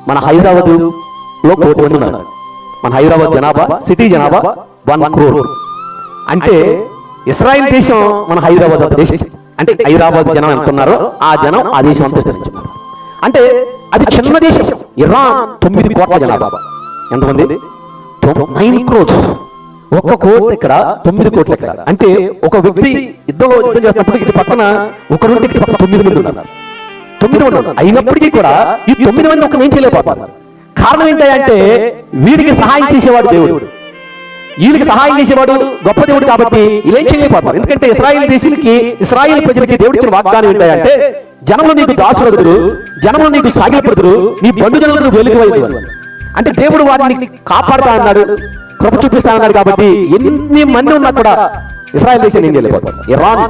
మన హైదరాబాద్లో 1 కోటి మంది ఉన్నారు. మన హైదరాబాద్ జనాభా, సిటీ జనాభా 1 crore. అంటే ఇస్రాయిల్ దేశం మన హైదరాబాద్ దేశం. అంటే హైదరాబాద్ జనం ఎంత ఉన్నారో ఆ జనం ఆ దేశం అంతా విస్తరించున్నారు. అంటే అది చిన్న దేశం. ఇరాన్ 9 కోట్ల జనాభా. ఎంతమంది? 9 crores. 1 కోటి ఇక్కడ, 9 కోట్లు ఇక్కడ. అంటే ఒక వ్యక్తి యుద్ధం చేస్తున్నప్పుడు ఇటు పక్కన ఒకరుంటే ఇటు పక్కన 9 మంది ఉన్నారు. 9 ఉన్నారు. అయినప్పటికీ కూడా ఈ 9 మంది ఒక ఏం చేయలేకపోతున్నారు. కారణం ఏంటంటే వీడికి సహాయం చేసేవాడు దేవుడు, వీళ్ళకి సహాయం చేసేవాడు గొప్ప దేవుడు. కాబట్టి ఇదేం చేయలేకపోతున్నారు. ఎందుకంటే ఇశ్రాయేలు దేశానికి, ఇశ్రాయేలు ప్రజలకి దేవుడు ఇచ్చిన వాగ్దానం ఏంటంటే జనములు నీకు దాసులగుదురు, జనములు నీకు సాగిలపడుదురు, నీ బంధుజనులను వెలుగువైదు. అంటే దేవుడు వారిని కాపాడుతా అన్నాడు, కృప చూపిస్తా అన్నాడు. కాబట్టి ఎన్ని మంది ఉన్నా కూడా ఇశ్రాయేలు దేశాన్ని ఏం చేయలేకపోతున్నారు. ఇరాన్